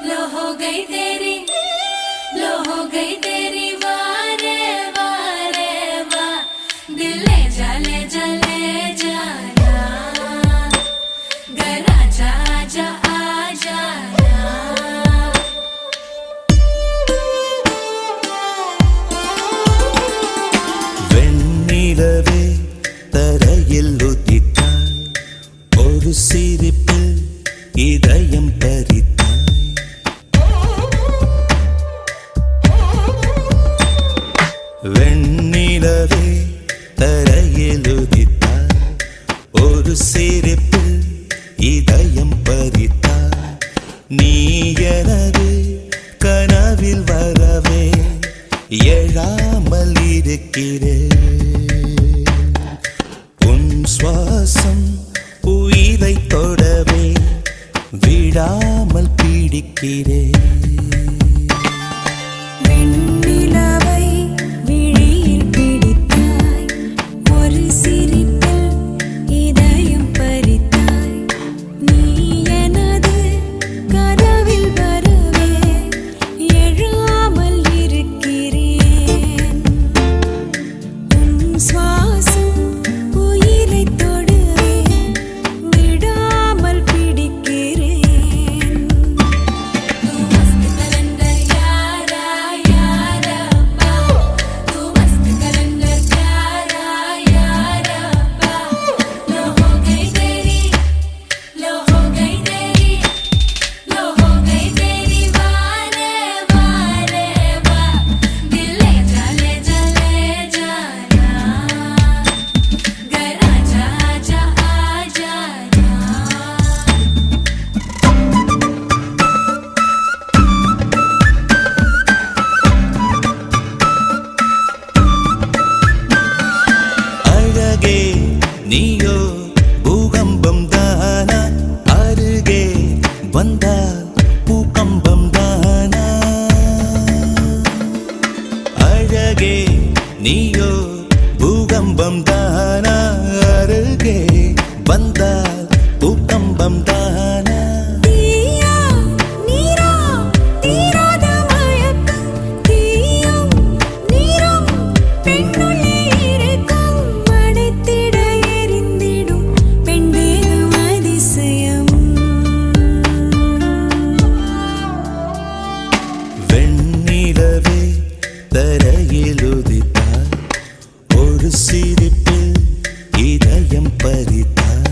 लो हो गई तेरी, लो हो गई तेरी वारे वारे वाह, दिल ले जा ले जा ले जाना, घर आजा आजा आ जाना. வெண்ணிலவே தரையில் உதித்தாய், ஒரு சிரிப்பில் இதயம் பறித்தாய். வெண்ணிலவே தரையில் உதித்தாய், ஒரு சிரிப்பில் இதயம் பறித்தாய். நீ எனது கனவில் வரவே எழாமல் இருக்கிறேன். உன் சுவாசம் உயிரை தொடவே விடாமல் பிடிக்கிறேன். நீயோ பூகம்பம் தானா, அருகே வந்தால் பூகம்பம் தானா. அழகே நீயோ பூகம்பம் தானா, அருகே வந்தால் பூகம்பம் தானா. தரையில் உதித்தாய், ஒரு சிரிப்பில் இதயம் பறித்தாய்.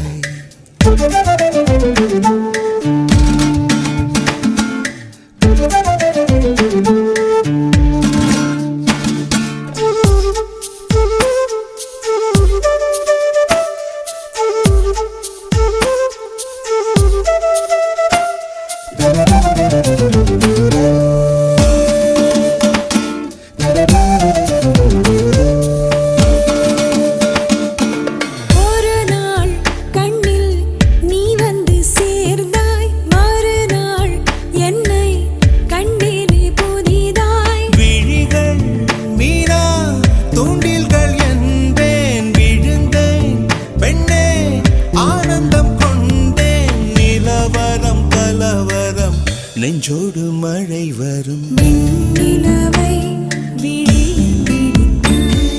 நெஞ்சோடு மழை வரும். வெண்ணிலவை விழியில் பிடித்தாய்,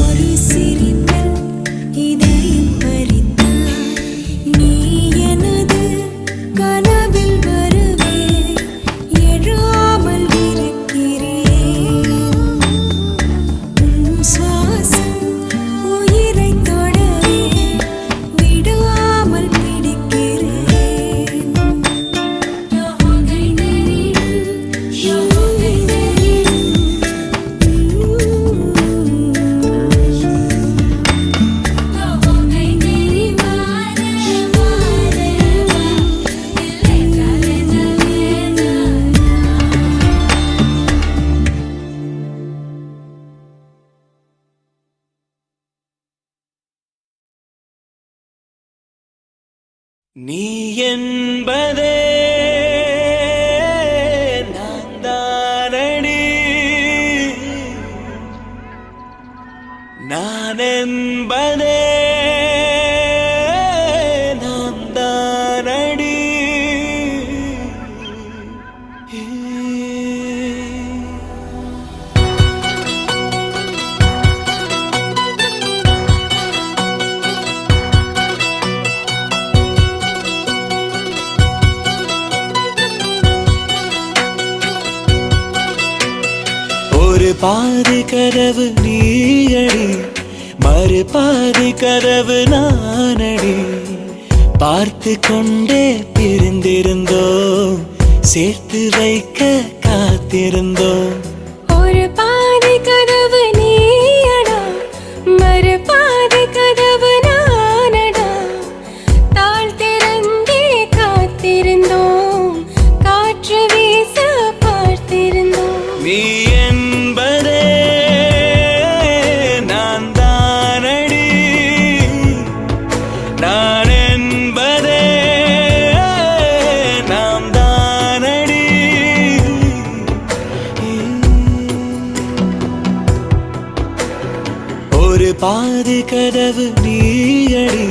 ஒரு சிரிப்பில் இதயம் பறித்தாய். நீ எனது கனவில் வருவே எழாமல் இருக்கிறேன். உன் சுவாசம் உயிரை தொடவே விடாமல் பிடிக்கிறேன். நீ என்பதே நான் தானடி, நான் என்பதே நான் தானடி. ஒரு பாதி கதவு நீயடி, மறு பாதி கதவு நானடி. பார்த்து கொண்டே பிரிந்திருந்தோம், சேர்த்து வைக்க காத்திருந்தோம். ஒரு பாதி கதவு நீயடா, மறு பாதி கதவு நானடா. தாழ் திறந்தே காத்திருந்தோம், காற்று வீச பார்த்திருந்தோம். நீ என்பதே நான் தானடி, நான் என்பதே நாம் தானடி. ஒரு பாதி கதவு நீயடி,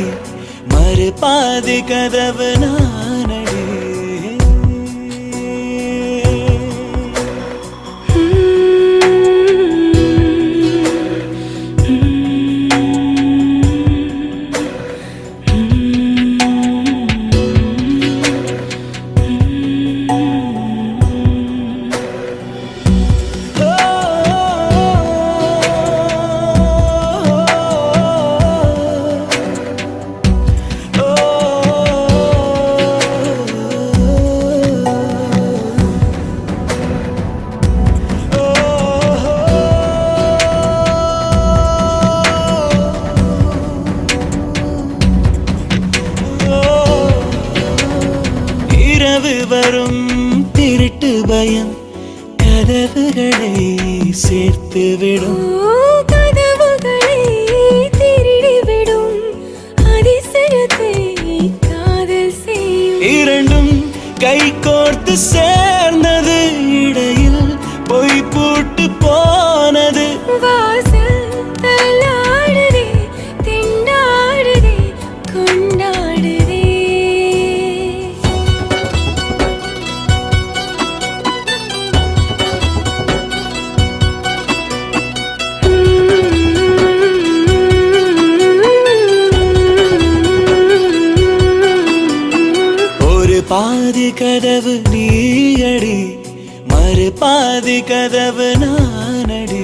மறு பாதி கதவு நானடி. இரவு வரும் திருட்டு பயம் கதவுகளை சேர்த்துவிடும். கதவுகளை திருடிவிடும், அதிசயத்தை காதல் செய்யும். இரண்டும் கை கோர்த்து சேர்ந்தது, இடையில் பொய் பூட்டு போனது. வாசல் தள்ளாடுதே, திண்டாடுதே, கொண்டாடுதே. ஒரு பாதி கதவு நீயடி, மறு பாதி கதவு நானடி.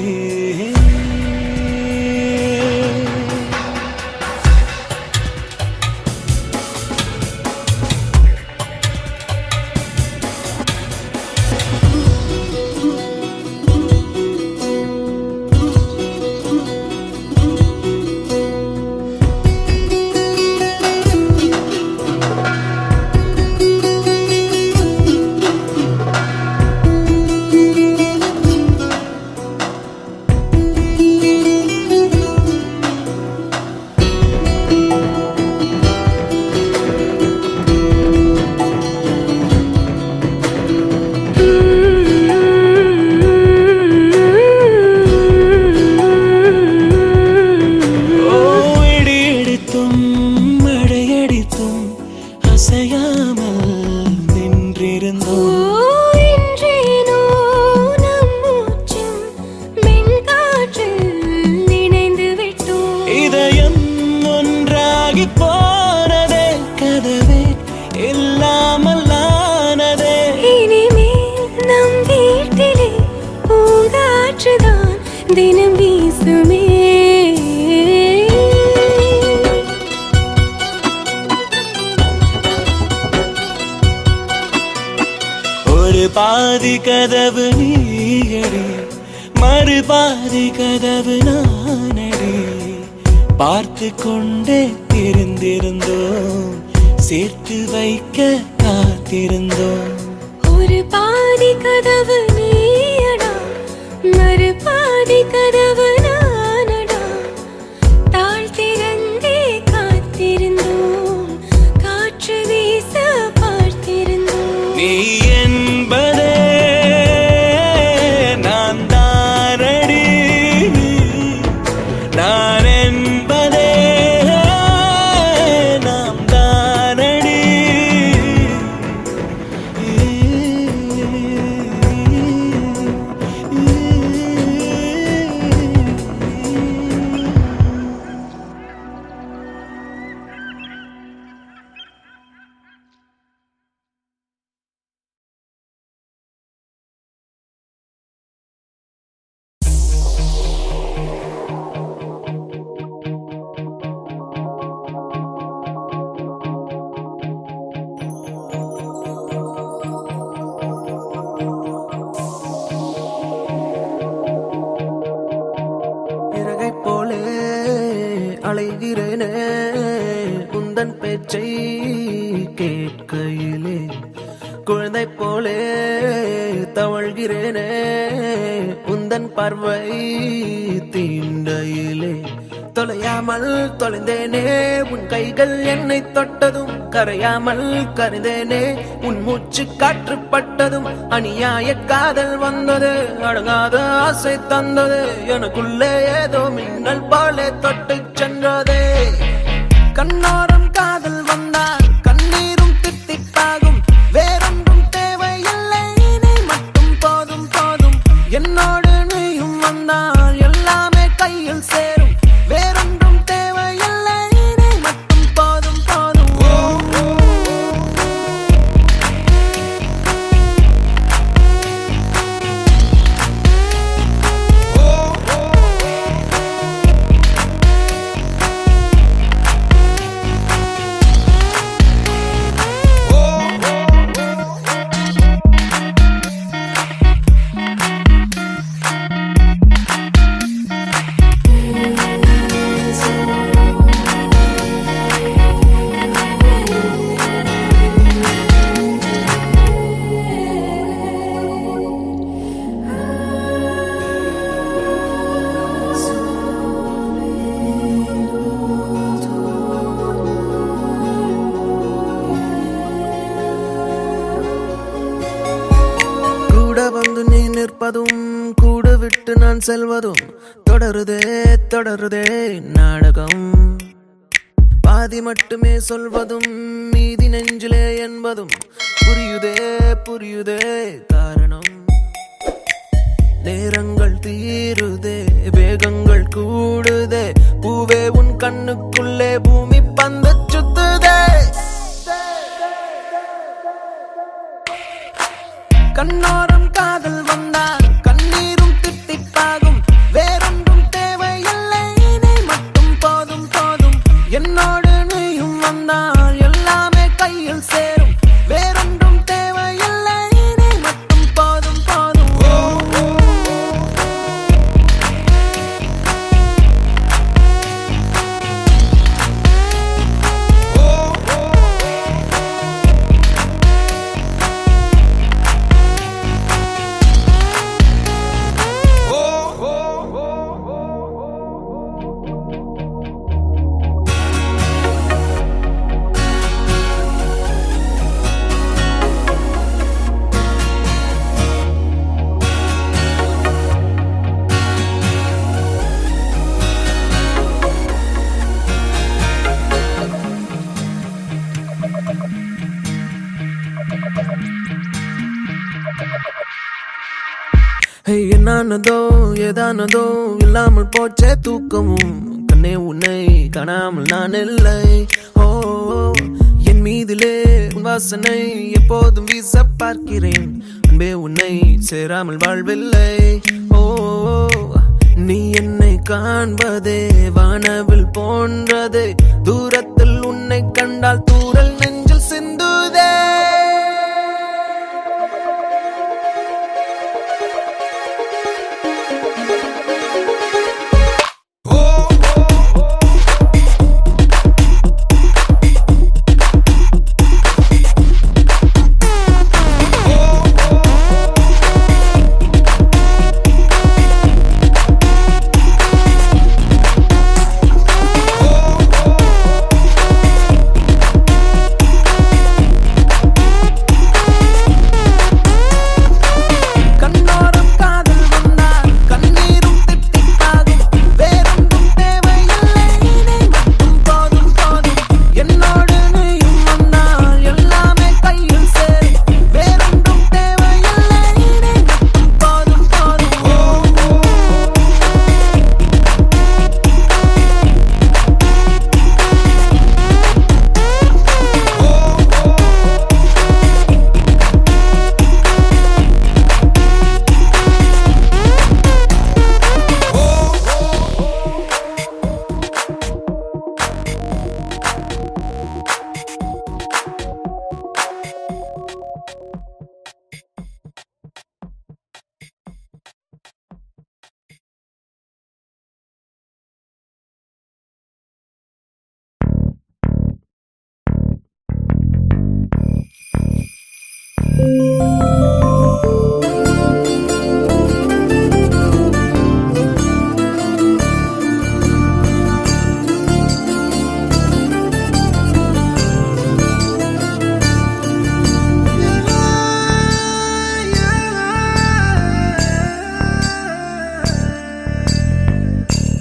அசையாமல் நின்றிருந்தோம். இன்றேனோ நம் மூச்சும் மென்காற்றில் இணைந்து விட்டோம். இதயம் ஒன்றாகி போனதே, கதவே இல்லாமல் ஆனதே. இனிமேல் நம் வீட்டிலே பூங்காற்றுதான் தினம் வீசுமே. ஒரு பாதி கதவு நீயடி, மறு பாதி கதவு நானடி. பார்த்து கொண்டே தெரிந்திருந்தோம், சேர்த்து வைக்க காத்திருந்தோம். ஒரு பாதி கதவு நீயடா, மறு பாதி கதவு நானடா. தாழ் திறந்தே காத்திருந்தோம், காற்று வீச பார்த்திருந்தோம். நீ என்பதே நான் தானடி, நான் என்பதே நாம் தானடி. அலைகிறேனே உந்தன் பேச்சை கேட்கையிலே குழந்தை போலே தவழ்கிறேனே உந்தன் பார்வை தீண்டையிலே தொலையாமல் தொலைந்தேனே உன் கைகள் என்னை தொட்டதும் கரையாமல் கருந்தேனே உன் மூச்சு காற்றுப்பட்டதும் அநியாய காதல் வந்தது அடங்காத ஆசை தந்தது எனக்குள்ளே ஏதோ மின்னல் போலே தொட்டு சென்றதே கண்ணோரம் காதல் வந்தால் கண்ணீரும் தித்திப்பாகும் வேறொன்றும் தேவையில்லை நீ மட்டும் போதும் போதும் என்னோடு நீயும் வந்தால் எல்லாமே கையில் சேரும் வேறொன்றும் தேவையில்லை நீ மட்டும் போதும் போதும் கூட வந்து நீ நிற்பதும் கூட விட்டு நான் செல்வதும் தொடருதே தொடருதே நாடகம் பாதி மட்டுமே சொல்வதும் மீதி நெஞ்சிலே என்பதும் புரியுதே புரியுதே காரணம் நேரங்கள் தீருதே வேகங்கள் கூடுதே பூவே உன் கண்ணுக்குள்ளே பூமி பந்து சுத்துதே கண்ணோரம் காதல் வந்தால் கண்ணீரும் தித்திப்பாகும் வேறொன்றும் தேவையில்லை நீ மட்டும் போதும் போதும் என்னோடு நீயும் வந்தால் எல்லாமே கையில் சேரும் வேறொன்றும் தேவையில்லை நீ மட்டும் போதும் போதும் என்னானதோ ஏதானதோ இல்லாமல் போச்சே தூக்கமும் கண்ணே உன்னை காணாமல் நான் இல்லை ஓ என் மீதிலே உன் வாசனை எப்போதும் வீச பார்க்கிறேன் அன்பே உன்னை சேராமல் வாழ்வில்லை ஓ நீ என்னை காண்பதே வானவில் போன்றதே தூரத்தில் உன்னை கண்டால் தூரல் நெஞ்சில் சிந்துதே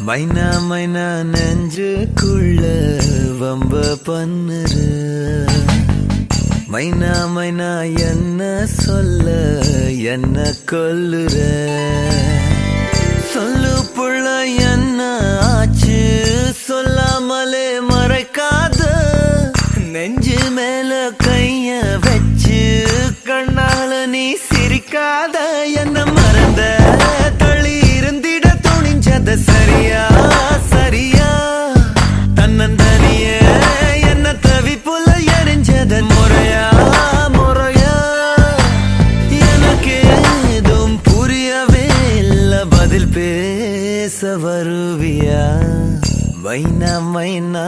மைனா மைனா நெஞ்சுக்குள்ள வம்ப பண்ணுற மைனா மைனா என்ன சொல்ல என்ன கொல்லுற சொல்லு புள்ள என்ன ஆச்சு சொல்லாமலே மறைக்காத நெஞ்சு மேல கைய வச்சு கண்ணால நீ சிரிக்காத என்ன மறந்த தள்ளி இருந்திட துணிஞ்சத சரியா சரியா தன்னந்தனிய என்ன தவிப்புல எரிஞ்சத முறையா முறையா எனக்கு ஏதும் புரியவே இல்ல பதில் பேச வருவியா மைனா மைனா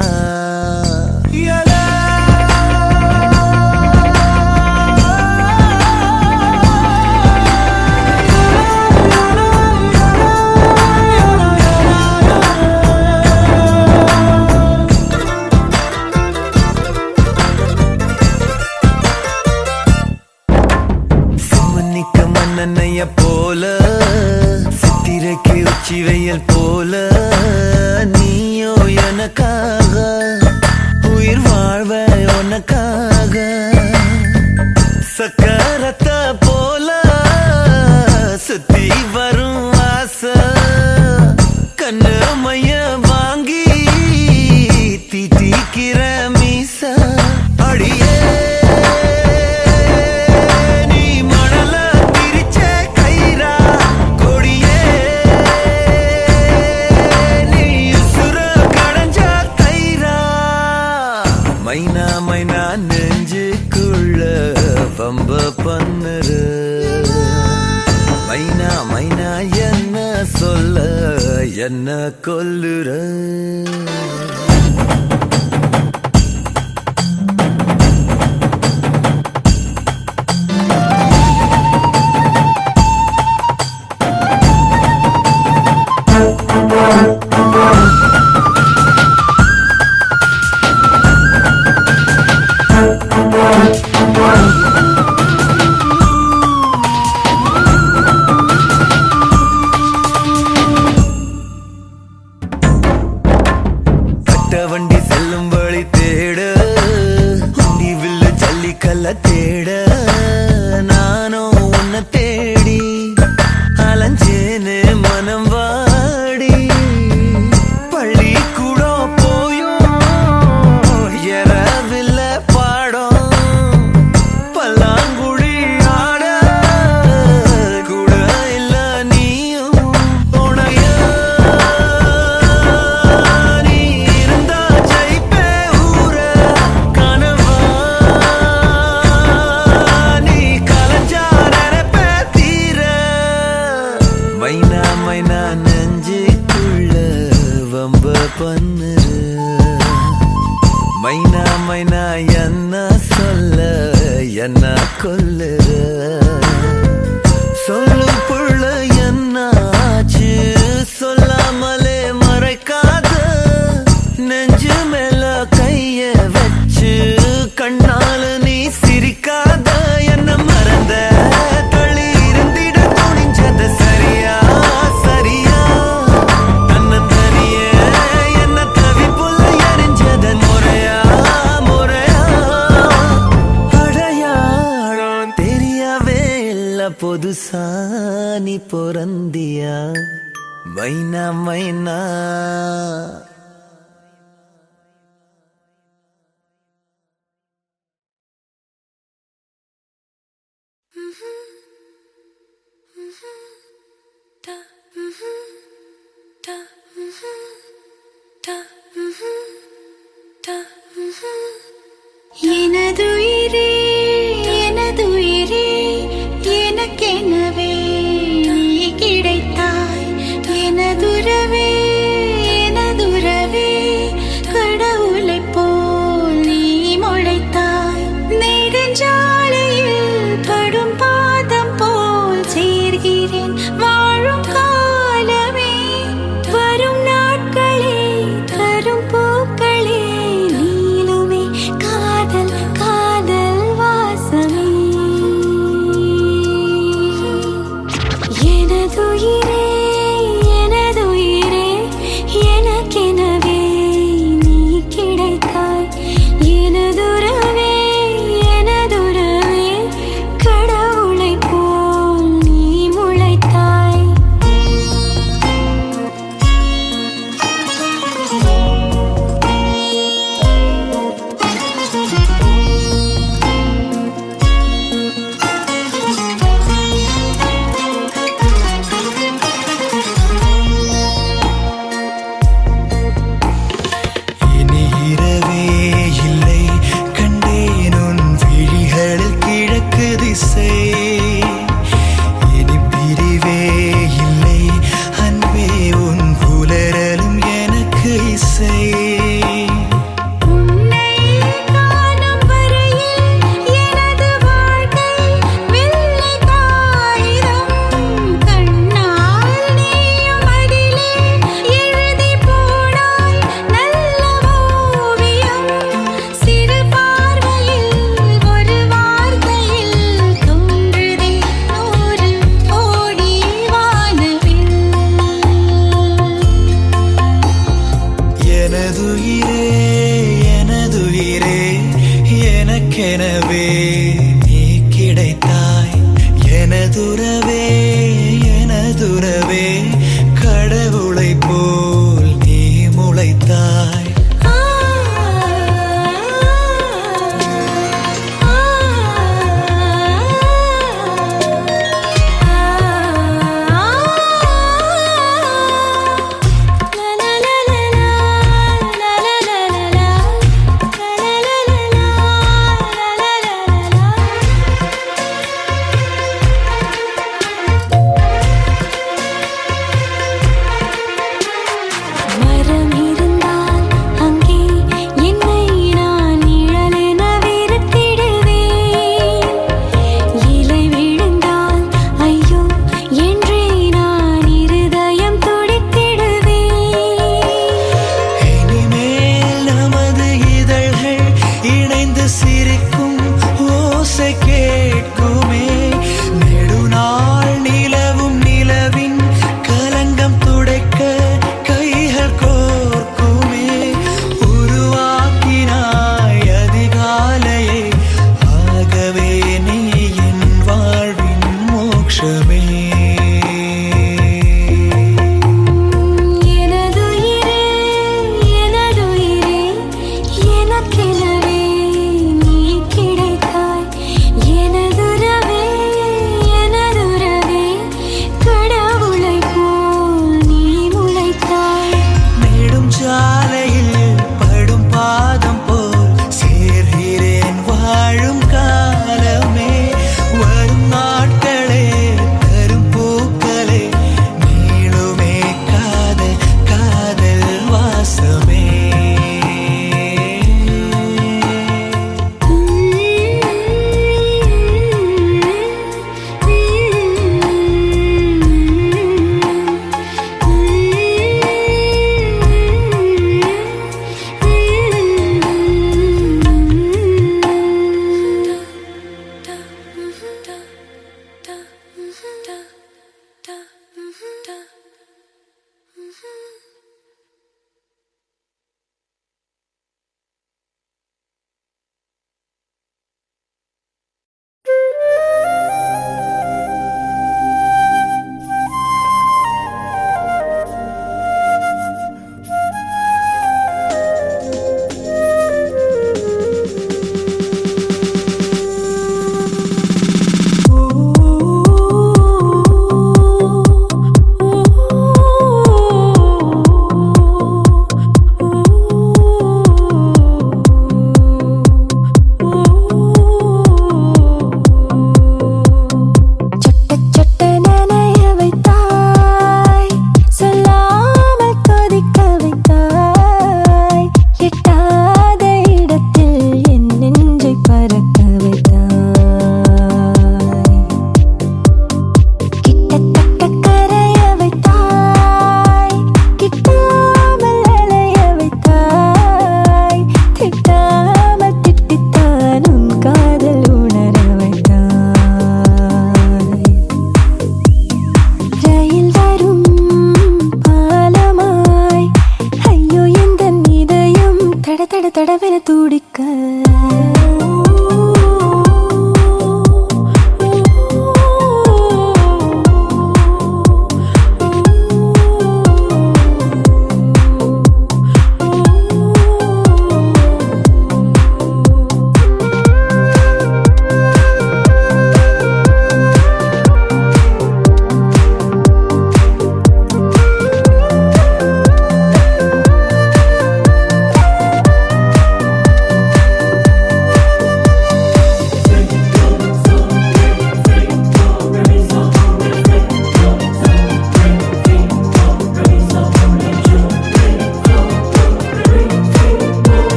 மன்னனைய போல சித்திரைக்கு உச்சி வெயில் போல நீயோ எனக்காக உயிர் வாழ்வ உனக்காக சக்கரத்தை போல சுத்தி வரும் ஆசை கண்ணு மைய வாங்கி தீட்டிக்கிற மீச அடியே மைனா மைனா நெஞ்சுக்குள்ள வம்ப பண்ணுற மைனா மைனா என்ன சொல்ல என்ன கொல்லுற வண்டி செல்லும் வழி தேட உண்டி வில்லு ஜல்லிக்கல்ல தேட நானும் உன்னை தேடி அலைஞ்சேனே மனம் வாடி பள்ளி கூட போயும் எறவில்ல பாடம் பல்லாங்குழி ஆட கூட இல்ல நீயும் உனையா மைனா மைனா நெஞ்சுக்குள்ள வம்ப பண்ணுற மைனா மைனா என்ன சொல்ல என்ன கொல்லுற சொல்லு புள்ள என்ன ஆச்சு சொல்லாமலே மறைக்காத நெஞ்சு மேல கைய வச்சு கண்ணால நீ சிரிக்காத என்ன மறந்த தள்ளி இருந்திட துணிஞ்சத சரியா சரியா தன்னந்தனிய என்ன தவிப்புல எரிஞ்சத முறையா முறையா அடையாளம் தெரியவே இல்ல புதுசா நீ பொறந்தியா மைனா மைனா எனதுயிரே எனதுயிரே எனக்கெனவே நீ கிடைத்தாய் எனதுறவே எனதுறவே கடவுளை போல் நீ முளைத்தாய்.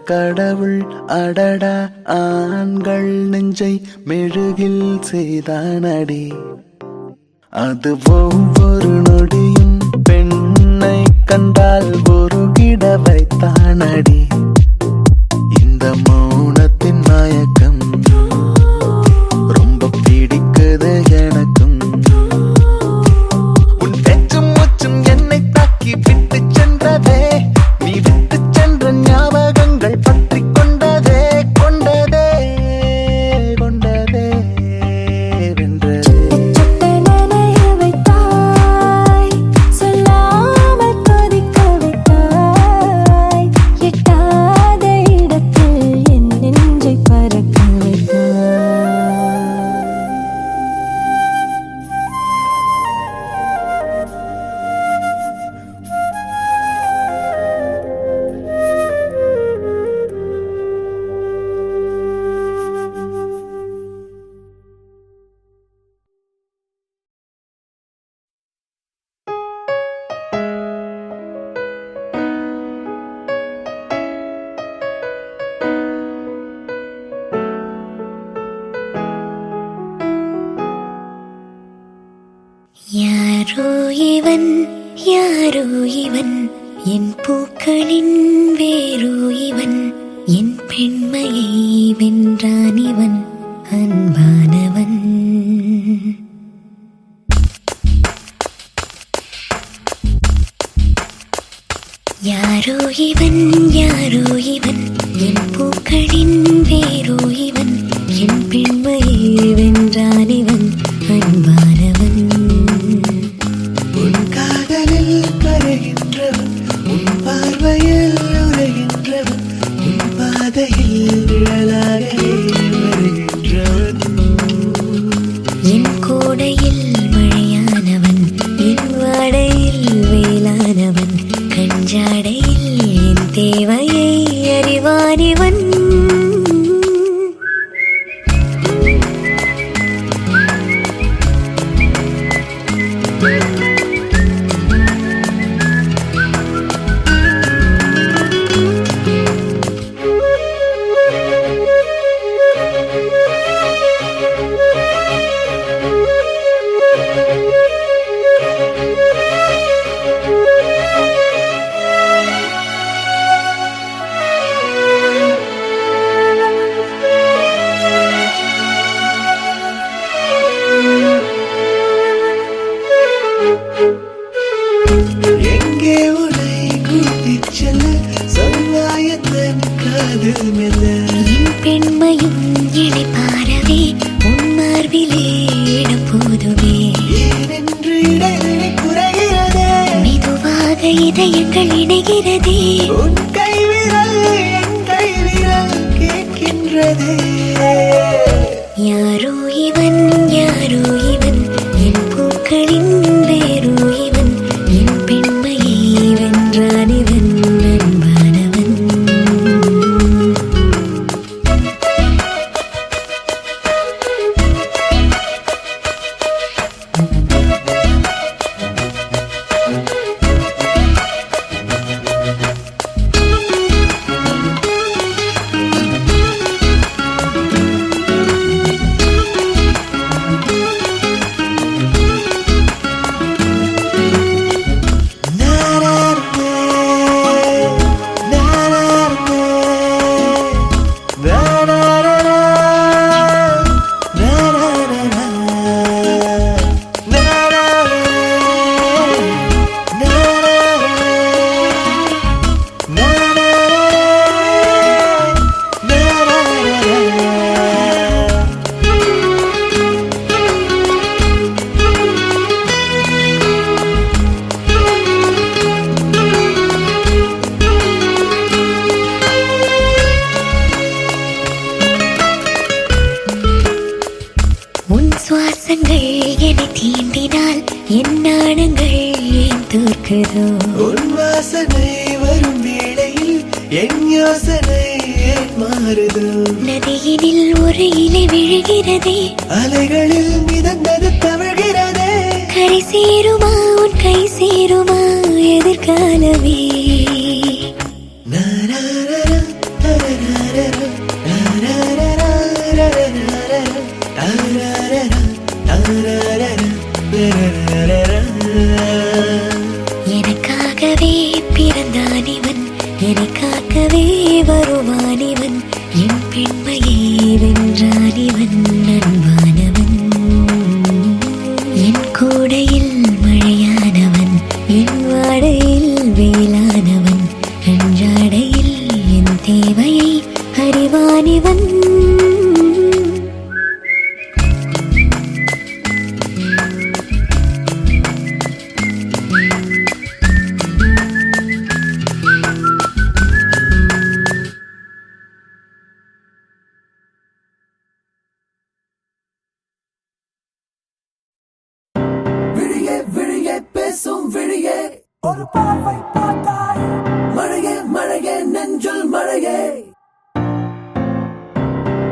கடவுள் அடடா ஆண்கள் நெஞ்சை மெழுகில் செய்தானடி. அது ஒவ்வொரு நொடியும் பெண்ணை கண்டால் ஒரு கிட வைத்தானடி. இந்த மௌனத்தின் மயக்கம் ரொம்ப பிடிக்குது எனக்கும். உன் பேச்சும் மூச்சும் என்னை தாக்கி விட்டு சென்றதே, நீ விட்டு சென்ற ஞாபகங்கள் பற்றி கொண்டதே கொண்டதே கொண்டதே வென்றதே. யாரோ இவன் யாரோ இவன், என் பூக்களின் வேரோ இவன், என் பெண்மையை வென்றான் இவன், அன்பானவன். யாரோ இவன் யாரோ இவன், என் பூக்களின் வேரோ இவன், என் பெண்மையை வென்றான் இவன், அன்பானவன். உன் காதலில் கரைகின்றவன், உன் பார்வையில் உரைகின்றவன், உன் பாதையில் நிழலாக வருகின்றவன். என் கோடையில் மழையானவன், என் வாடையில் வேளானவன், கஞ்சாடையில் என் தேவையை அறிவானிவன். எங்கே உன்னை கூட்டிச் செல்ல சொல்வாயத்தன் காதல் மெல்ல. என் பெண்மையும் இழைப்பாரவே, உன் மார்பிலே இடம் போதுமே. ஏனென்று இடைவெளி குறைகிறதே, மெதுவாக இதயங்கள் இணைகிறதே. உன் கைவிரல் என் கைவிரல் கேட்கின்றதே. யாரோ இவன் யாரோ இவன், என் பூக்களின் வேரோ இவன், என் பெண்மையை வென்றான் இவன், அன்பானவன். சுவாசங்கள் என்னை தீண்டினால் என் நாணங்கள் ஏன் தோற்குதோ? உன் வாசனை வரும் வேளையில் என் யோசனை ஏன் மாறுதோ? நதியினில் ஒரு இலை விழுகிறதே, அலைகளில் மிதந்தது தவழ்கிறதே. கரை சேருமா உன் கை சேருமா எதிர்காலமே? நாராரா தரரரரா, தரரரரா, தரரரரா. எனக்காகவே பிறந்தான் இவன், எனக்காகவே வருவான் இவன், என் பெண்மையை வென்றான் இவன், அன்பானவன். என் கூடையில் மழையானவன், என் வாடையில் வேளானவன், அன்றாடையில் என் தேவையை அறிவான் இவன். விழியே விழியே பேசும் விழியே, ஒரு பார்வை பார்த்தாய் மழையே மழையே நெஞ்சுள் மழையே.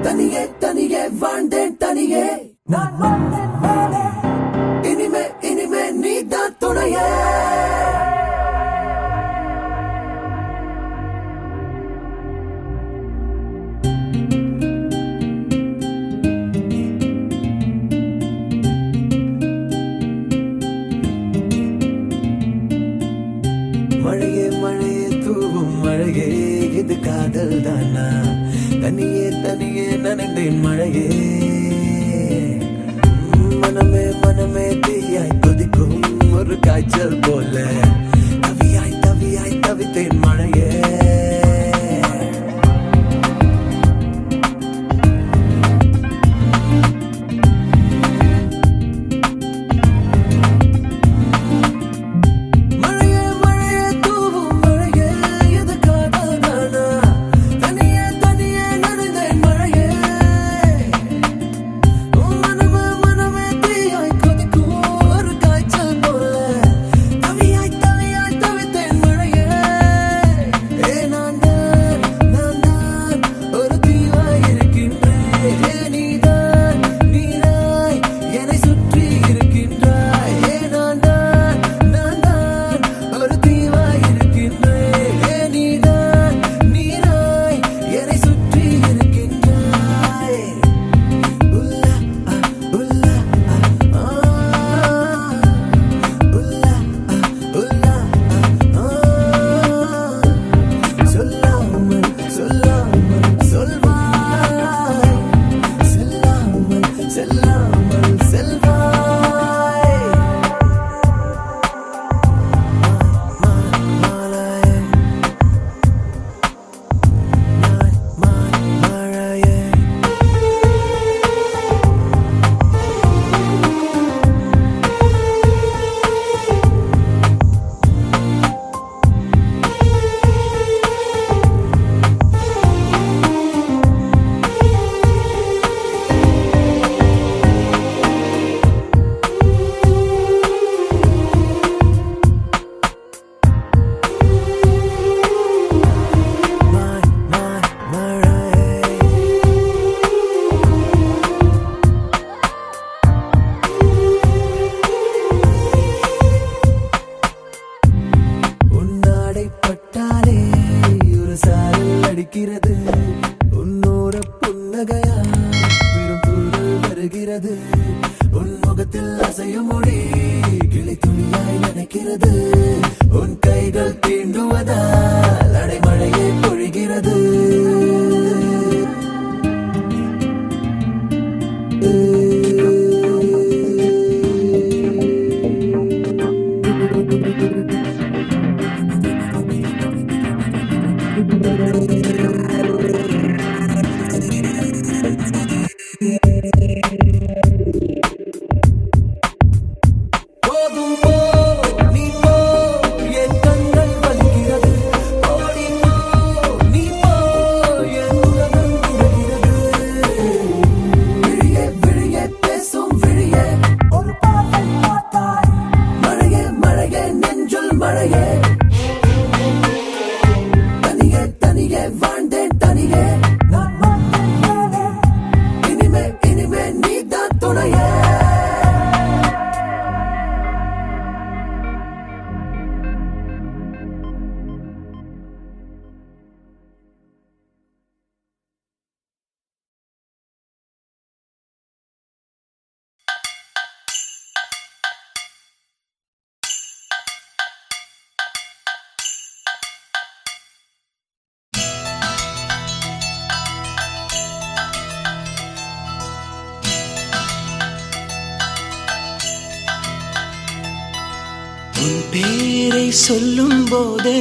தனியே தனியே வாழ்ந்தேன் தனியே, நான் வந்தேன் மேலே, இனிமே இனிமே நீதான் துணையே. மழையே மழையே தூவும் மழையே, இது காதல் தானா? தனியே தனியே நனைந்தேன் மழையே. மனமே மனமே தீயாய் கொதிக்கும் ஒரு காய்ச்சல் போல, தவியாய் தவியாய் தவித்தேன் மழையே. விழியே பேரை சொல்லும் போதே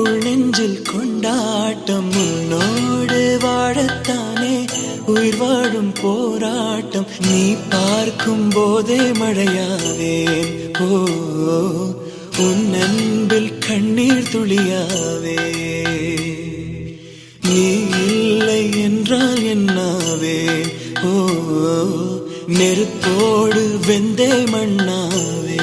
உள் நெஞ்சில் கொண்டாட்டம் உன்னோடு வாழத்தானே உயிர் வாழும் போராட்டம் நீ பார்க்கும் போதே மழையாவேன் ஓ உன் அன்பில் கண்ணீர் துளியாவே நீ இல்லை என்றால் என்னாவே ஓ நெருப்போடு வெந்தே மண்ணாவே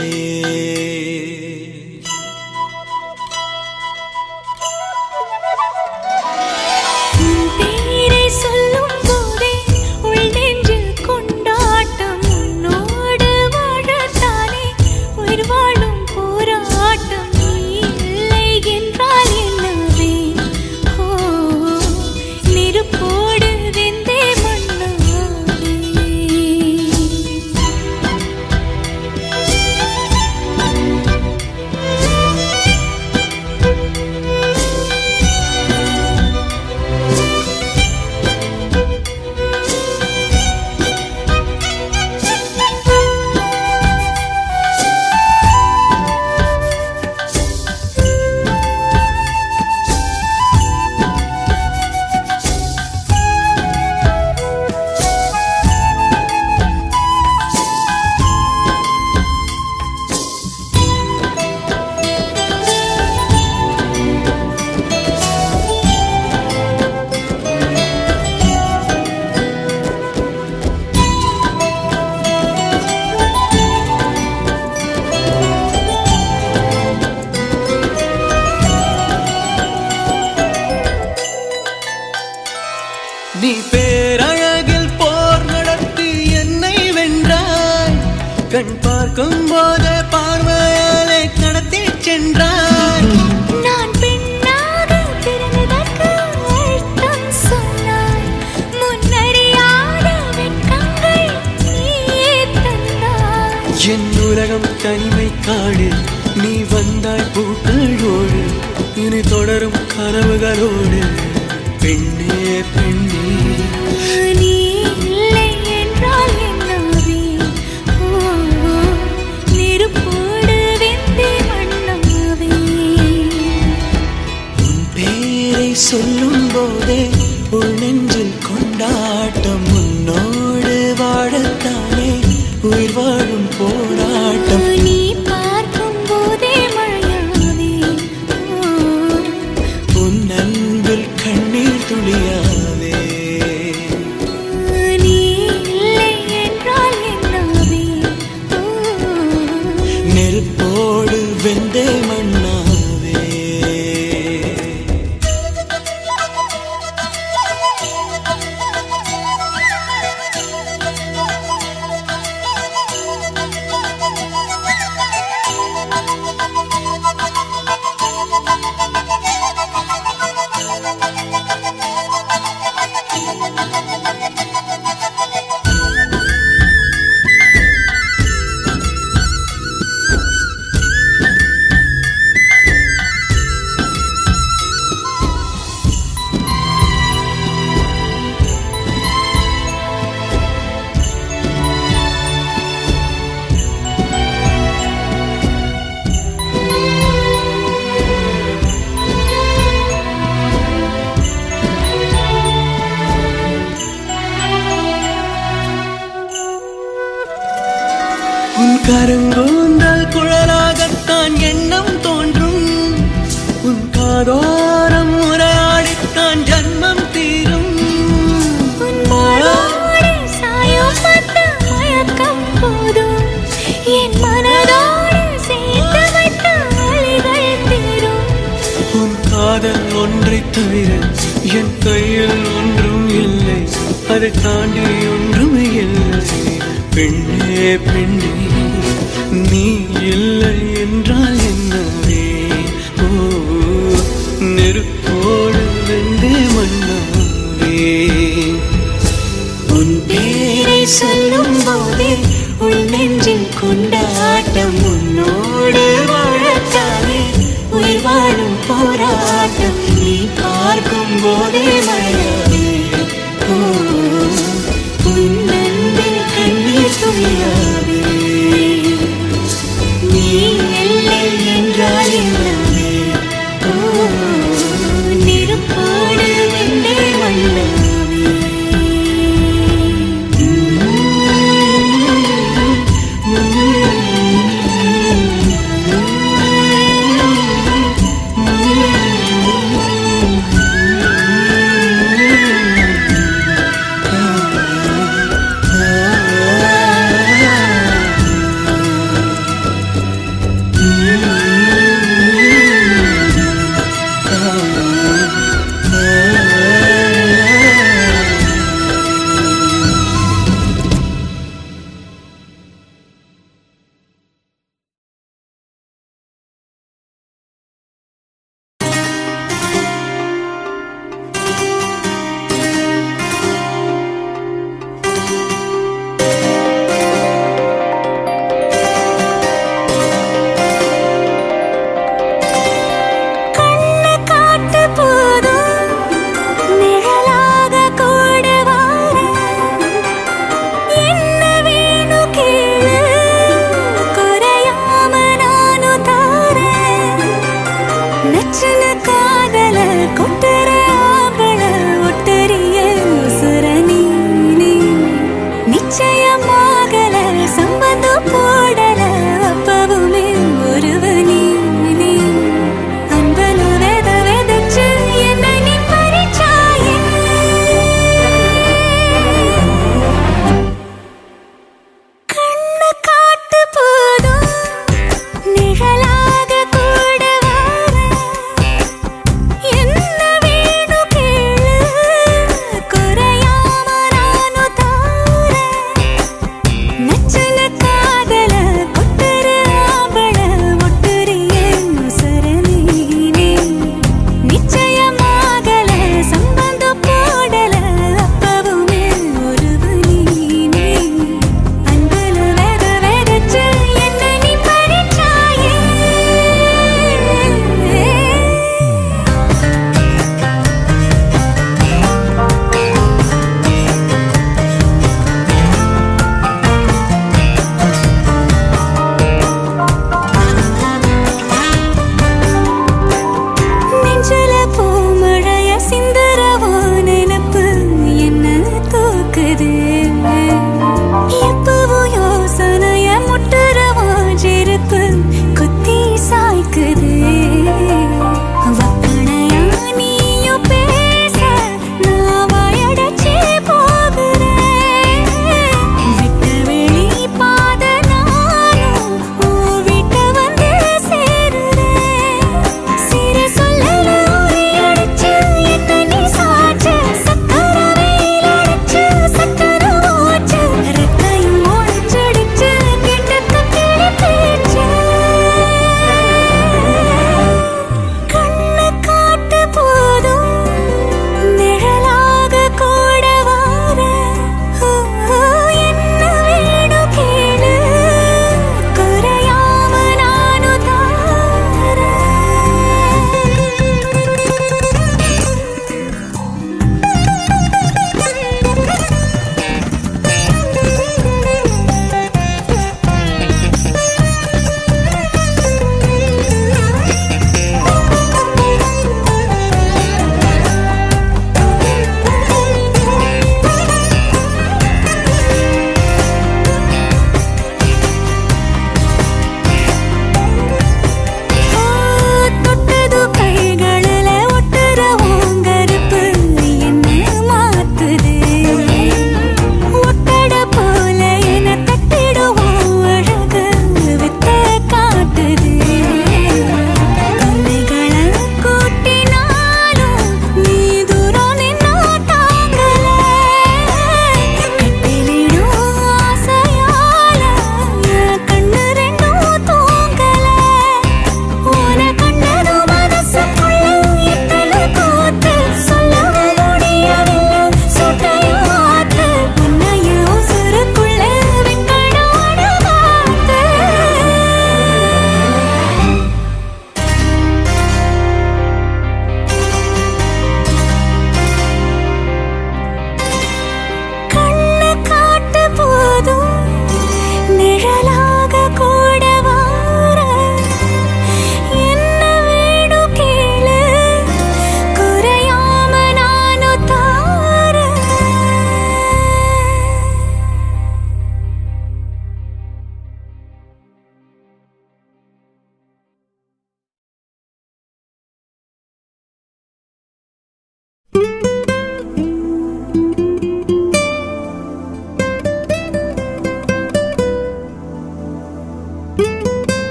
நீ பேரழகில் போர் நடத்தி என்னை வென்றாய் கண் பார்க்கும் போது பார்வையாலே கடத்தி சென்றாய் நான் பெண்ணாக பிறந்ததற்கு அர்த்தம் சொன்னாய் முன்னறியாத வெட்கங்கள் நீயே தந்தாய் என் உலகம் தனிமை காடு நீ வந்தாய் பூக்களோடு இனி தொடரும் கனவுகளோடு பெண்ணே பெண்ணே நீ இல்லை என்றால் என்னாவே நெருப்போடு வெந்தே மண்ணாவே உன் பேரை சொல்லும் போதே உள் நெஞ்சில் கொண்டாட்டம் உன்னோடு வாழத்தானே உயிர் வாழும் போராட்டம் நீ பார்க்கும் போதே மழையாவே உன் அன்பில் கண்ணீர் துளியாவே நீ இல்லை என்றால் என்னாவே நெருப்போடு வெந்தே மண்ணாவே உன் கருங்கூந்தல் குழலாகத்தான் எண்ணம் தோன்றும் உன் காதோரம் உரையாடித்தான் ஜன்மம் தீரும் உன் மாரோடு சாயப்பட்ட மயக்கம் போதும் என் மனதோடு சேர்த்து வைத்த அலைகள் தீரும் உன் காதல் ஒன்றை தவிர என் கையில் ஒன்றும் இல்லை அதை தாண்டி ஒன்றும் இல்லை பெண்ணே பெண்ணே நீ இல்லை என்றால் என்னவே ஓ நெருப்போடு வெந்தே மண்ணாவே உன் பேரை சொல்லும் போதே உள் நெஞ்சில் கொண்டாட்டம் உன்னோடு வாழத்தானே உயிர் வாழும் போராட்டம் நீ பார்க்கும் போதே மழையாவே ஓ உன் அன்பில் கண்ணீர் துளியாவே நீ இல்லை என்று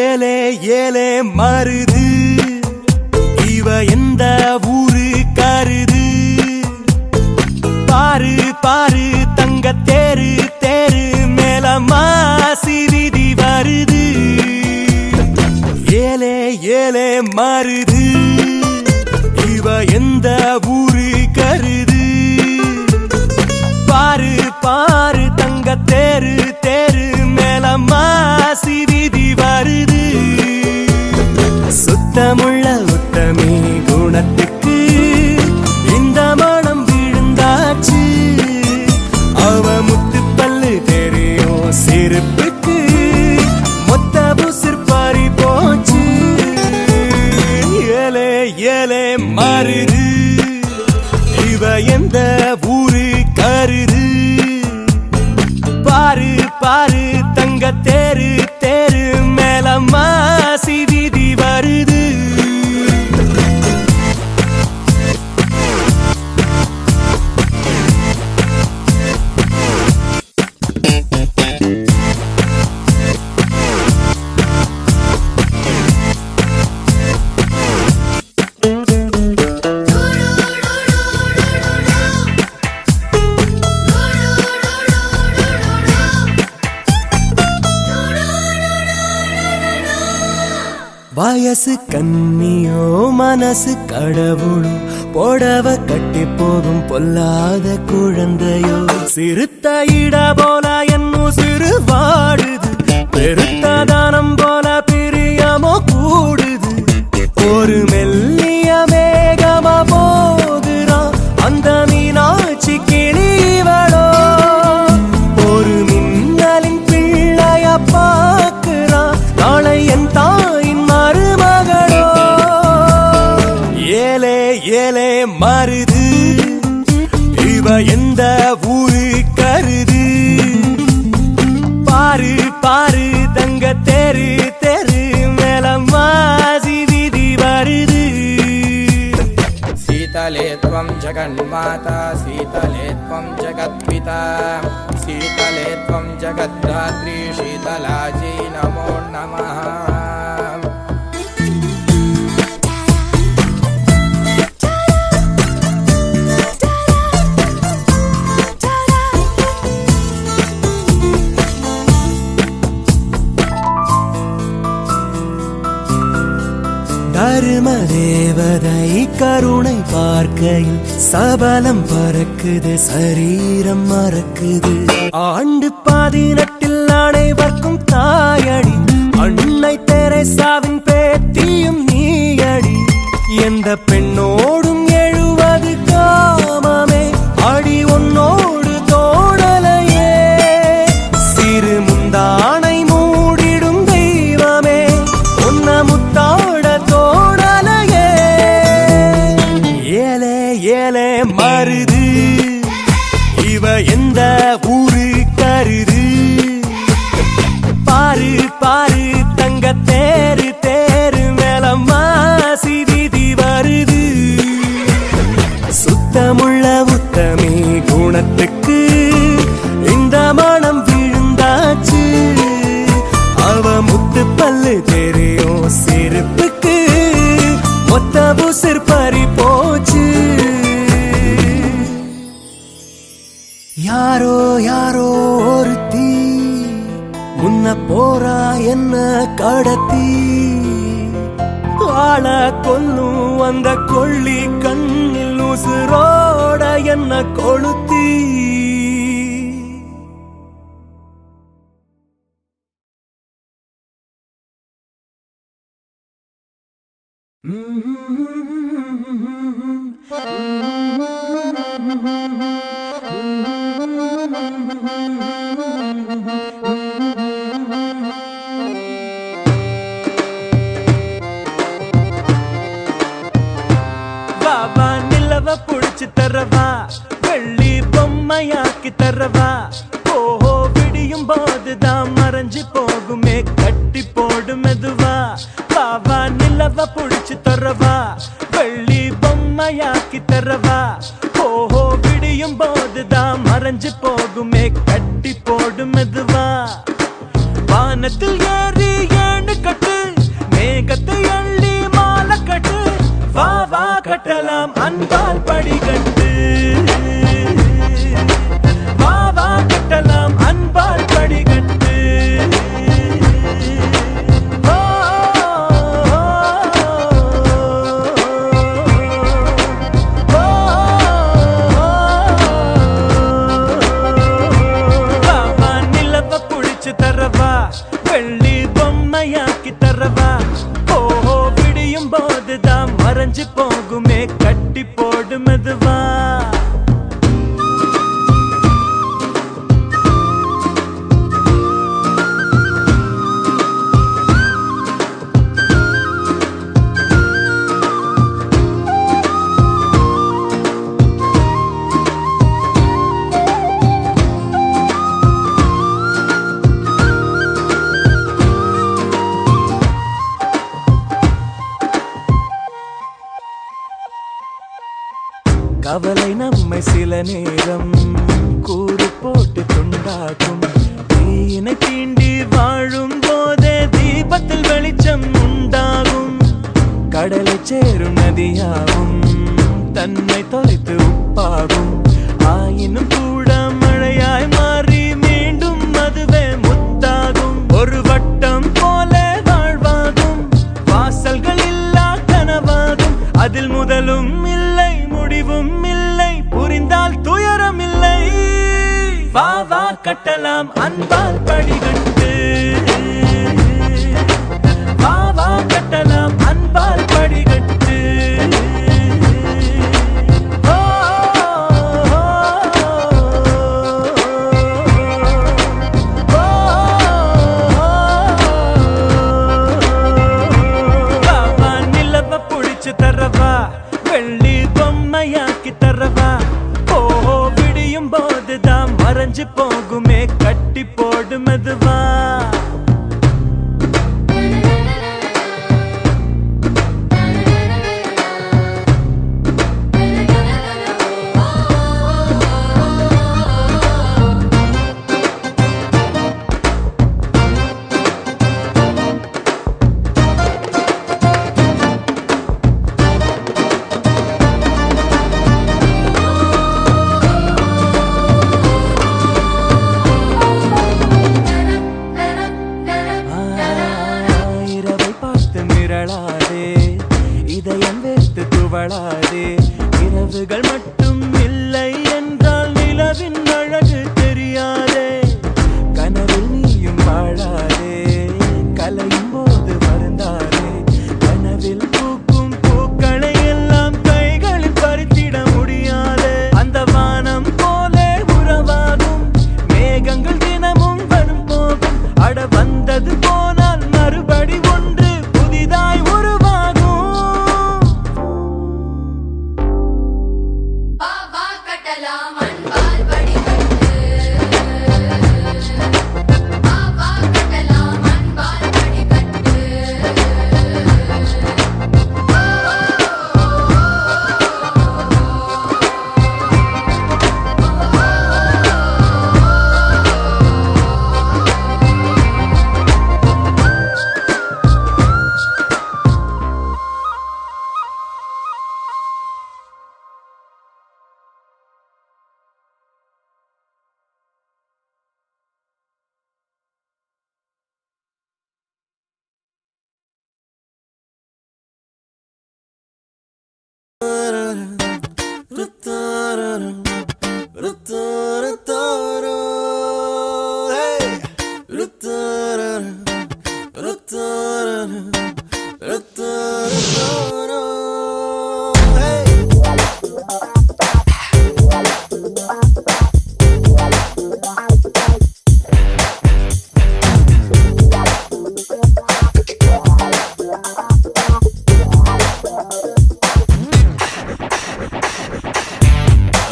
ஏலே ஏலே மருது இவ எந்த ஊரு கருது பாரு பாரு தங்க தேரு தேரு மேல மாசி வீதி வருது ஏலே ஏலே மருது இவ எந்த ஊரு கருது பாரு பாரு தங்க தேரு தேரு மேல மாசி வீதி வருது சுத்தமுள்ள உத்தமி குணத்துக்கு இந்த மனம் விழுந்தாச்சு அவ முத்து பல்லு தெரியும் சிரிப்புக்கு மொத்த புசிற்பாரி போச்சு ஏலே ஏலே மருது இவ எந்த ஊரு கருது பாரு பாரு தங்க தேரு தேரு மேல மாசி வீதி வருது வயசு கண்ணியோ மனசு கடவுளோ போடவ கட்டி போகும் பொல்லாத குழந்தையோ சிறுத்த இட போல என்னும் சிறு வாடுது பெருத்த தானம் போல பிரியமோ கூடுது ஒரு மெல்லிய மேகமா போகிறான் அந்த மீனாட்சி கிளிவளோ ஒரு மின்னலின் பிள்ளைய பார்க்கிறான் நாளை என் தாயின் மருமகளோ ஏலே ஏலே மருது இவ எந்த ஊரு கருது பாரு பாரு தங்க தேரு தேரு மேல மாசி வீதி வருது शीतले त्वं जगन्माता शीतले त्वं जगत्पिता शीतले त्वं जगद्धात्री शीतलाजी नमो नमः தர்ம தேவதை கருணை பார்க்கையில் சபலம் பறக்குது சரீரம் மறக்குது ஆண்டு 18 அனைவர்க்கும் தாயடி அன்னை தெரேசாவின் பேத்தியும் நீயடி எந்த பெண்ணோடும் 70 காமமே அடி உன்னோடு தோடலையே சிறு முந்தானை மூடிடும் தெய்வமே உன்ன முத்தாட தோடலையே ஏலே ஏலே மருது இவ எந்த ஊரு கருது பாரு பாரு தங்க தேரு தேரு மேல மாசி வீதி வருது சுத்தமுள்ள உத்தமி குணத்துக்கு இந்த மனம் விழுந்தாச்சு அவ முத்து பல்லு தெரியும் சிரிப்புக்கு மொத்த புசிற்பாரி போச்சு யாரோ யாரோ ஒருத்தி முன்ன போறா என்ன கடத்தி ஆள கொல்லும் அந்த கொள்ளி கண்ணில் உசுரோட என்ன கொளுத்தி பாபா நிலவ புடிச்சு தரவா வெள்ளி பொம்மையாக்கி தரவா ஓஹோ விடியும் போதுதான் மறைஞ்சு போகுமே கட்டி போடு மெதுவா பாபா நிலவ புடிச்சு தரவா வெள்ளி பொம்மையாக்கி தரவா ஓஹோ விடியும் போதுதான் மறைஞ்சு போகுமே கட்டி போடு மெதுவா வானத்தில் ஏறி ரெண்டு கட்டு மேகத்தை அள்ளி மாலை கட்டு வா வா கட்டலாம் அன்பால் படிக்கட்டு வா வா கட்டலாம் அன்பால் படிக்கட்டு தரவா வெள்ளி பொம்மையாக்கி தரவா ஓஹோ விடியும் போதுதான் மறைஞ்சு போகுமே கட்டி போடு மெதுவா கவலை நம்மை சில நேரம் கூறு போட்டு துண்டாக்கும் தீயினை தீண்டி வாழும் போதே தீபத்தில் வெளிச்சம் உண்டாகும் கடலை சேரும் நதியாகும் தன்னை தொலைத்து உப்பாகும் ஆயினும் கூட மழையாய் மாறி மீண்டும் அதுவே முத்தாகும் ஒரு வட்டம் போல வாழ்வாகும் வாசல்கள் இல்லா கனவாகும் அதில் முதலும் இல்லை முடிவும் இல்லை புரிந்தால் துயரம் இல்லை வா வா கட்டலாம் அன்பால் படிக்கட்டு வா வா கட்டலாம் அன்பால் படிக்கட்டு வா நிலவ புடிச்சு தரவா வெள்ளி பொம்மையாக்கி தரவா ஓஹோ விடியும் போதுதான் மறைஞ்சு போகுமே கட்டி போடு மெதுவா இதயம் வைத்து துவளாதே இரவுகள் மட்டும் இல்லை என்றால் நிலவின் அழகு தெரியாதே கனவில் நீயும் வாழாதே கலையும் போது வருந்தாதே கனவில் பூக்கும் பூக்களை எல்லாம் கைகளில் பறித்திட முடியாதே அந்த வானம் போல உறவாகும் மேகங்கள் தினமும் வரும் போகும் அட வந்தது போனால் மறுபடி ஒன்று புதிதாய் உருவாகும்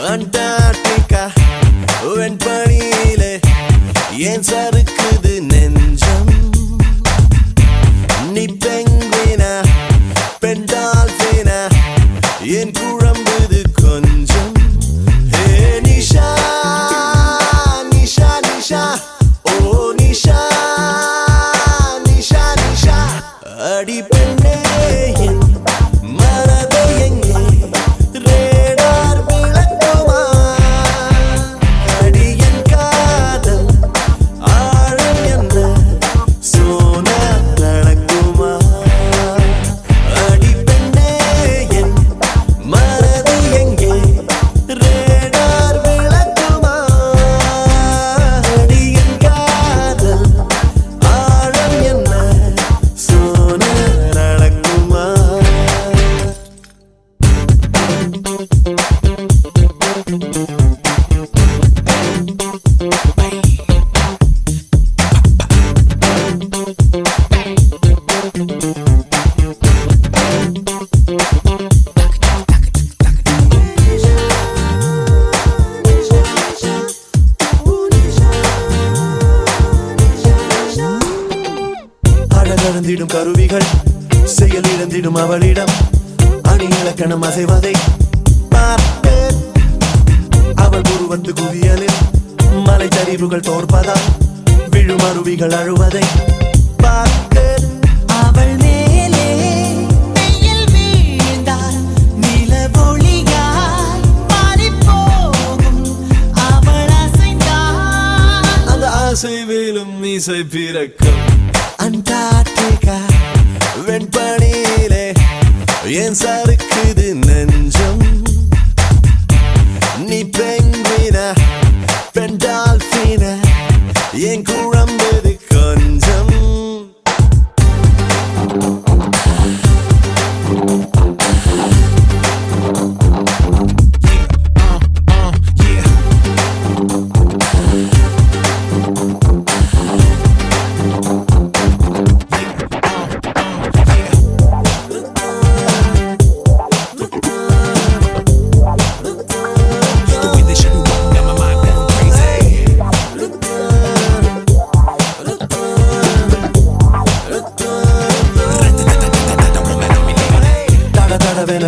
Antarctica, வெண்பனியிலே ஏன் சறுக்குது நெஞ்சம்? நீ பெங்குவினா பெண் டால்பினா ஏன் குழம்புது கொஞ்சம்? ஹே நிஷா நிஷா நிஷா ஓ நிஷா நிஷா நிஷா கடந்திடும் கருவிகள் செயல் இழந்திடும் அவளிடம் அணி இலக்கணம் அசைவதை பார்த்து அவள் உருவத்து குவியலில் மலை சரிவுகள் தோற்பதால் விழும் அருவிகள் அழுவதை பார்த்து அவள் மேலே வெயில் வீழ்ந்தால் நிலவொளியால் மாறிப்போகும் அவள் அசைந்தால் அந்த ஆசை வேலும் மீசை பிறக்கும் அண்டார்டிகா வெண்பனியிலே ஏன் சறுக்குது நெஞ்சம் நீ பெங்குவினா பெண் டால்பினா ஏன் குழம்புது கொஞ்சம்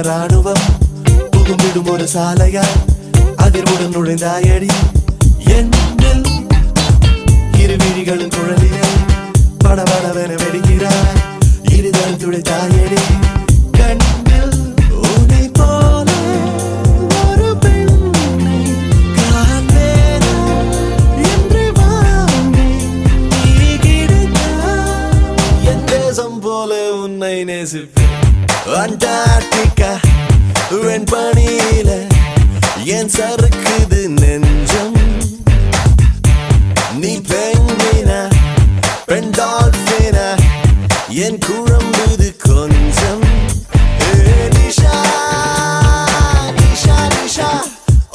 ராணுவம் புகும்பிடும் ஒரு சாலையாய் அதிர்வுடன் நுழைந்தாயடி என்னில் இரு விழிகளும் குழலில் படபடவென வெடிக்கிறாய் இருதல் துடைத்தாயடி கண்ணில் உன்னை போல ஒரு பெண்ணை காண்பேனா என்று வாங்கி நீ கிடைத்தாய் என் தேசம் போல உன்னை நேசிப்பேன் அண்டார்டிகா வெண்பனியில ஏன் சறுக்குது நெஞ்சம் நீ பெங்குவினா பெண் டால்பினா என் குழம்புது கொஞ்சம் நிஷா நிஷா நிஷா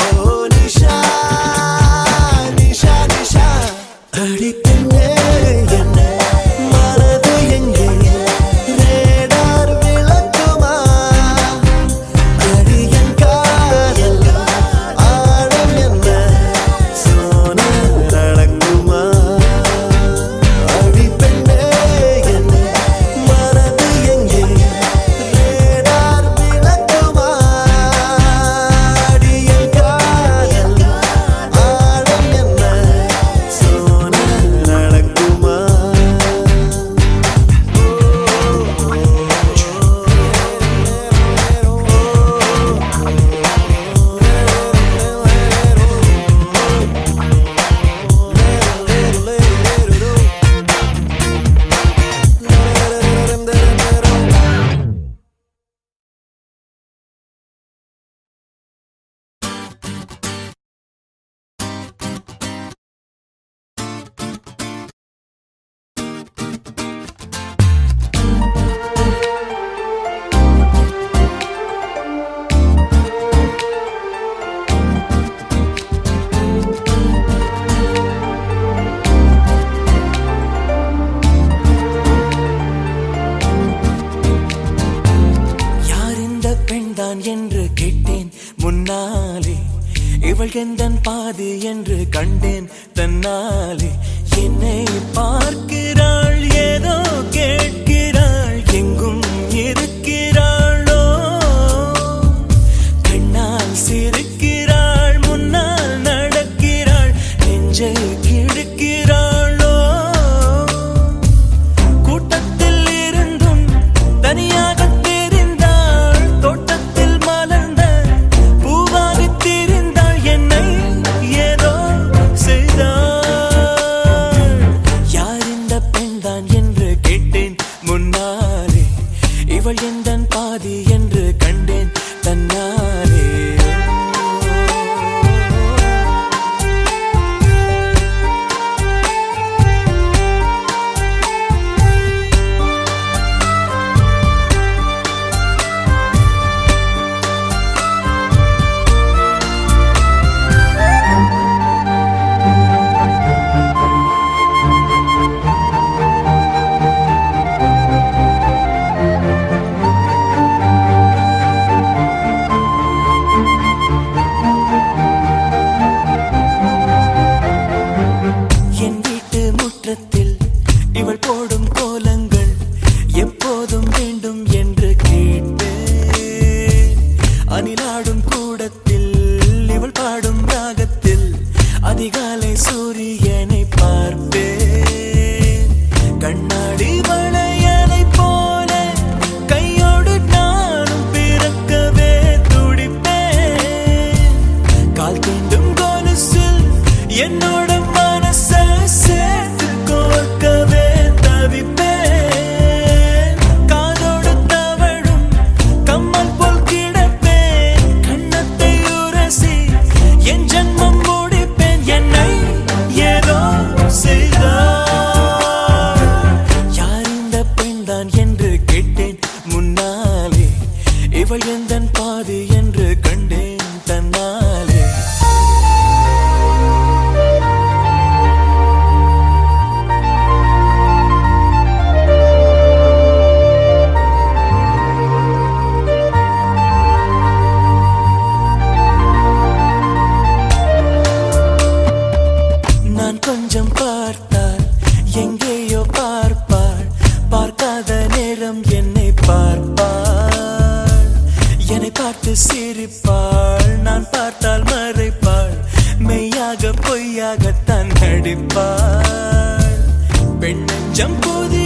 ஓ நிஷா நிஷா நிஷா அடித்தே என்ன மனது எங்கே ரேடார் விளக்குமா அடியன் காதல் ஆழம் என்ன சோன நடக்குமா அடி பெண்ணே என்ன மனது எங்கே ரேடார் விளக்குமா அடியன் காதல் ஆழம் என்ன சோன நடக்குமா யார் இந்த பெண்தான் என்று கேட்டேன் முன்னாலே இவள் எந்தன் பாதி என்று கண்டேன் தன்னாலே என்னை பார்க்கிறாள் ஏதோ கேட்கிறாள் எங்கும் இருக்கிறாளோ கண்ணால் சிரிக்கிறாள் முன்னால் நடக்கிறாள் நெஞ்சை கிழக்கிறாளோ கூட்டத்தில் இருந்தும் தனியாக தெரிந்தாள் தோட்டத்தில் மலர்ந்த பூவாகி திரிந்தாள் என்னை ஏதோ செய்தாள் ஜம்போதி